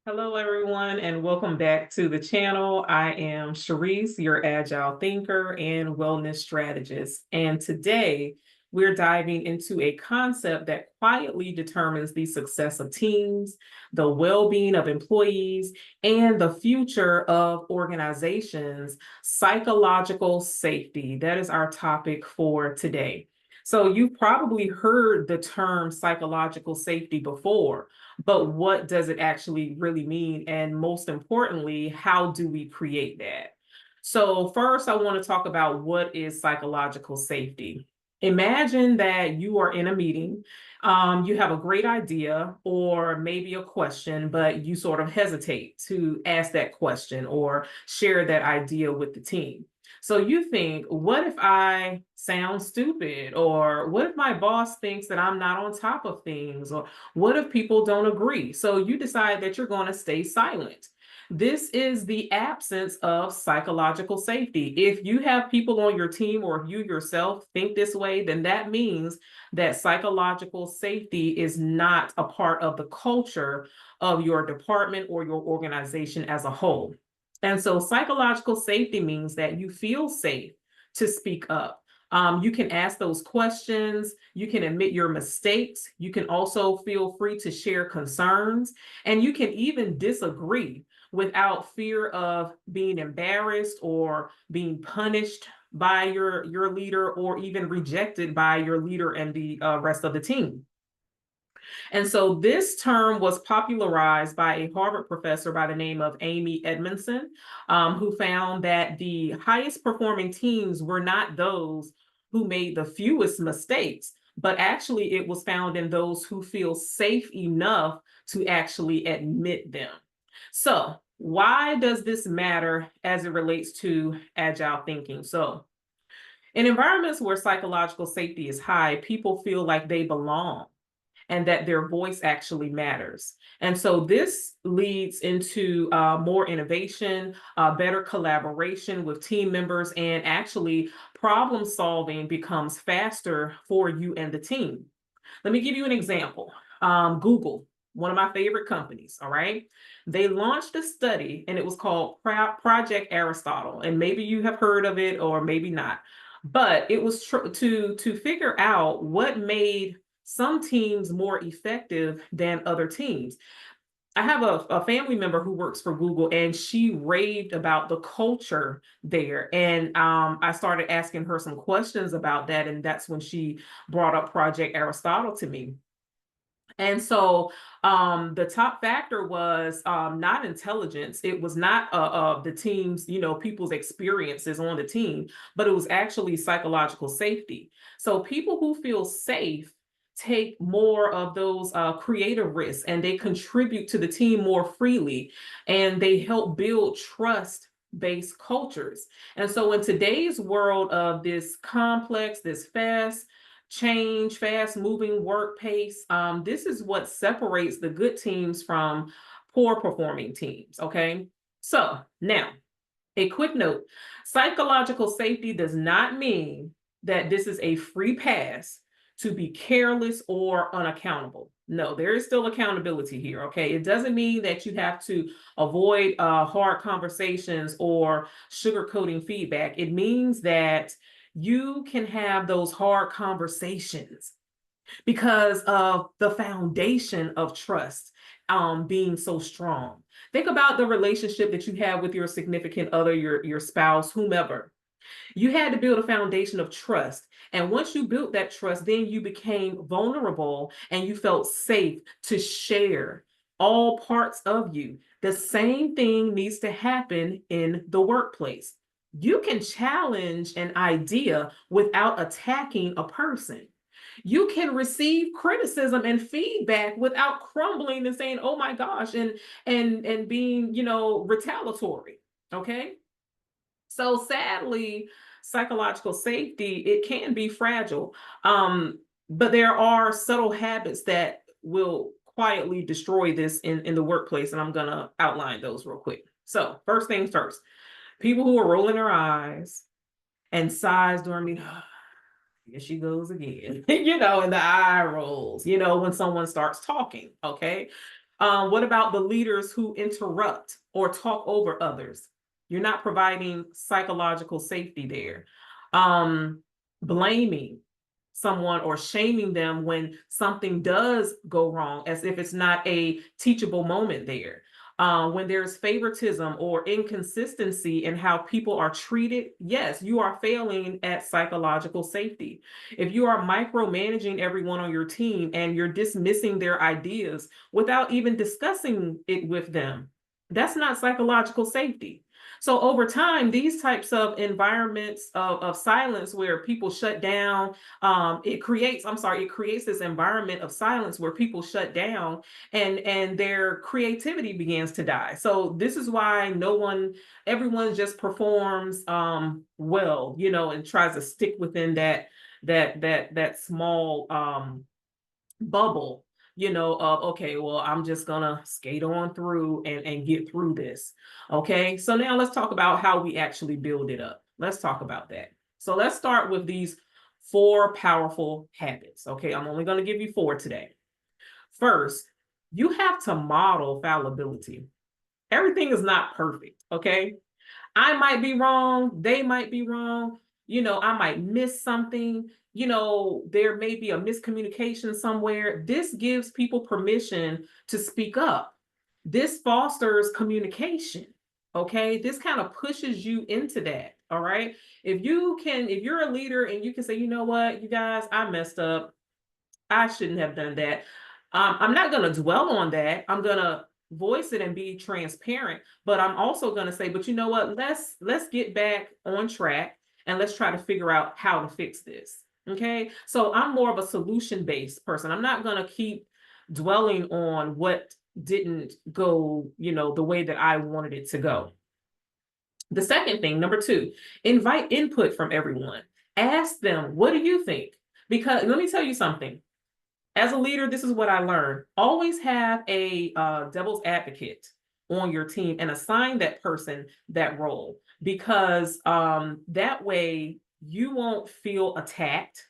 Hello, everyone, and welcome back to the channel. I am Sharice, your Agile thinker and wellness strategist. And today we're diving into a concept that quietly determines the success of teams, the well-being of employees, and the future of organizations: psychological safety. That is our topic for today. So you've probably heard the term psychological safety before, but what does it actually really mean? And most importantly, how do we create that? So, first, I want to talk about what is psychological safety. Imagine that you are in a meeting, you have a great idea or maybe a question, but you sort of hesitate to ask that question or share that idea with the team. So you think, what if I sound stupid? Or what if my boss thinks that I'm not on top of things? Or what if people don't agree? So you decide that you're going to stay silent. This is the absence of psychological safety. If you have people on your team or if you yourself think this way, then that means that psychological safety is not a part of the culture of your department or your organization as a whole. And so psychological safety means that you feel safe to speak up. You can ask those questions. You can admit your mistakes. You can also feel free to share concerns. And you can even disagree without fear of being embarrassed or being punished by your leader or even rejected by your leader and the rest of the team. And so this term was popularized by a Harvard professor by the name of Amy Edmondson, who found that the highest performing teams were not those who made the fewest mistakes, but actually it was found in those who feel safe enough to actually admit them. So, why does this matter as it relates to agile thinking? So, in environments where psychological safety is high, people feel like they belong and that their voice actually matters. And so this leads into more innovation, better collaboration with team members, and actually problem solving becomes faster for you and the team. Let me give you an example. Google, one of my favorite companies, all right? They launched a study and it was called Project Aristotle. And maybe you have heard of it or maybe not. But it was to figure out what made some teams more effective than other teams. I have a family member who works for Google, and she raved about the culture there. And I started asking her some questions about that, and that's when she brought up Project Aristotle to me. And so the top factor was not intelligence. It was not the team's, people's experiences on the team, but it was actually psychological safety. So people who feel safe take more of those creative risks and they contribute to the team more freely and they help build trust based cultures. And so in today's world of this complex, this fast moving work pace, this is what separates the good teams from poor performing teams. Okay. So now, a quick note: psychological safety does not mean that this is a free pass to be careless or unaccountable. No, there is still accountability here. Okay. It doesn't mean that you have to avoid hard conversations or sugarcoating feedback. It means that you can have those hard conversations because of the foundation of trust being so strong. Think about the relationship that you have with your significant other, your spouse, whomever. You had to build a foundation of trust. And once you built that trust, then you became vulnerable and you felt safe to share all parts of you. The same thing needs to happen in the workplace. You can challenge an idea without attacking a person. You can receive criticism and feedback without crumbling and saying, "Oh my gosh," and being, retaliatory. Okay? So sadly, psychological safety, it can be fragile. But there are subtle habits that will quietly destroy this in the workplace. And I'm gonna outline those real quick. So first things first, people who are rolling their eyes and sighs during meeting. Here she goes again, and the eye rolls, when someone starts talking. Okay. What about the leaders who interrupt or talk over others? You're not providing psychological safety there. Um, Blaming someone or shaming them when something does go wrong, as if it's not a teachable moment there. When there's favoritism or inconsistency in how people are treated, yes, you are failing at psychological safety. If you are micromanaging everyone on your team and you're dismissing their ideas without even discussing it with them, that's not psychological safety. So over time, these types of environments of silence where people shut down, it creates this environment of silence where people shut down and their creativity begins to die. So this is why everyone just performs well, and tries to stick within that small bubble, of okay, well, I'm just gonna skate on through and get through this. Okay, so now let's talk about how we actually build it up. Let's talk about that. So let's start with these 4 powerful habits. Okay, I'm only going to give you 4 today. First, you have to model fallibility. Everything is not perfect. Okay, I might be wrong, they might be wrong, I might miss something, there may be a miscommunication somewhere. This gives people permission to speak up. This fosters communication. Okay, this kind of pushes you into that. All right, if you're a leader and you can say, you know what, you guys, I messed up, I shouldn't have done that. I'm not going to dwell on that. I'm going to voice it and be transparent, but I'm also going to say, but you know what? Let's get back on track and let's try to figure out how to fix this. Okay? So I'm more of a solution-based person. I'm not going to keep dwelling on what didn't go, the way that I wanted it to go. The second thing, number 2, invite input from everyone. Ask them, what do you think? Because let me tell you something. As a leader, this is what I learned. Always have a devil's advocate on your team and assign that person that role, because that way you won't feel attacked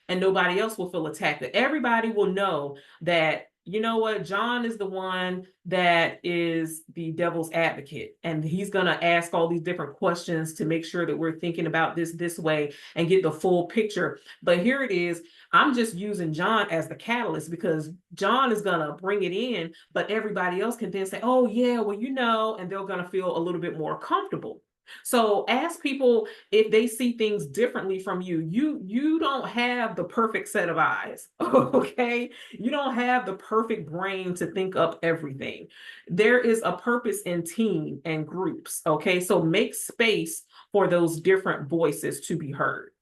and nobody else will feel attacked. That everybody will know that, you know what, John is the one that is the devil's advocate, and he's going to ask all these different questions to make sure that we're thinking about this way and get the full picture. But here it is. I'm just using John as the catalyst because John is going to bring it in, but everybody else can then say, oh, yeah, well, and they're going to feel a little bit more comfortable. So ask people if they see things differently from you. You don't have the perfect set of eyes. Okay, you don't have the perfect brain to think up everything. There is a purpose in team and groups. Okay, so make space for those different voices to be heard.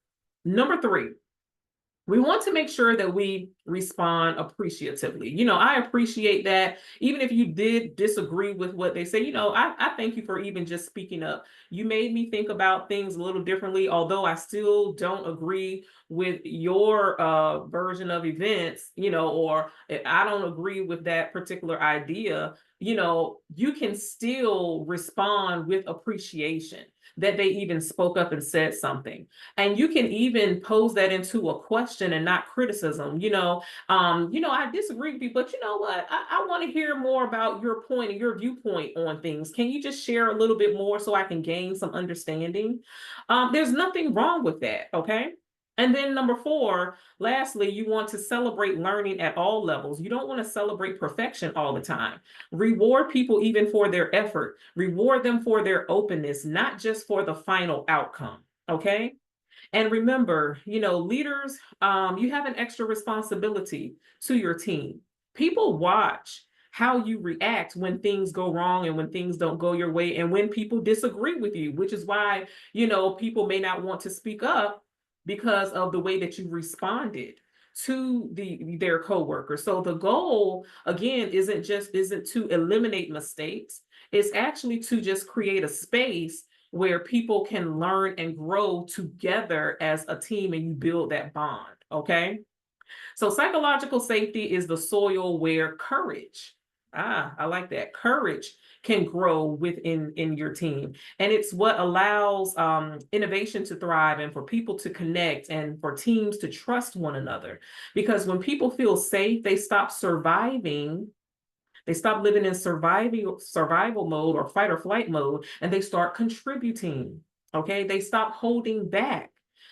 Number 3, we want to make sure that we respond appreciatively. I appreciate that. Even if you did disagree with what they say, I thank you for even just speaking up. You made me think about things a little differently, although I still don't agree with your version of events, or I don't agree with that particular idea. You can still respond with appreciation that they even spoke up and said something. And you can even pose that into a question and not criticism. I disagree with you, but you know what? I want to hear more about your point and your viewpoint on things. Can you just share a little bit more so I can gain some understanding? There's nothing wrong with that, okay? And then number 4, lastly, you want to celebrate learning at all levels. You don't want to celebrate perfection all the time. Reward people even for their effort. Reward them for their openness, not just for the final outcome. Okay. And remember, leaders, you have an extra responsibility to your team. People watch how you react when things go wrong and when things don't go your way and when people disagree with you, which is why, people may not want to speak up because of the way that you responded to their coworkers. So the goal again isn't to eliminate mistakes. It's actually to just create a space where people can learn and grow together as a team and you build that bond. Okay. So psychological safety is the soil where I like that, courage can grow within your team. And it's what allows innovation to thrive and for people to connect and for teams to trust one another. Because when people feel safe, they stop surviving They stop living in survival mode or fight or flight mode, and they start contributing. Okay, they stop holding back.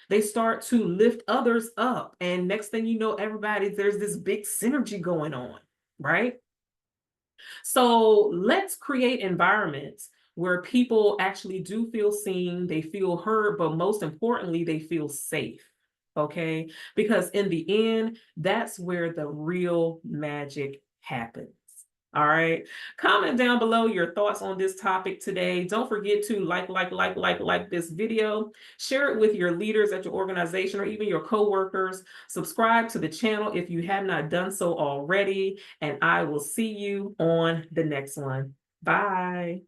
They start to lift others up, and next thing you know, there's this big synergy going on, right? So let's create environments where people actually do feel seen, they feel heard, but most importantly, they feel safe. Okay. Because in the end, that's where the real magic happens. All right. Comment down below your thoughts on this topic today. Don't forget to like this video. Share it with your leaders at your organization or even your coworkers. Subscribe to the channel if you have not done so already. And I will see you on the next one. Bye.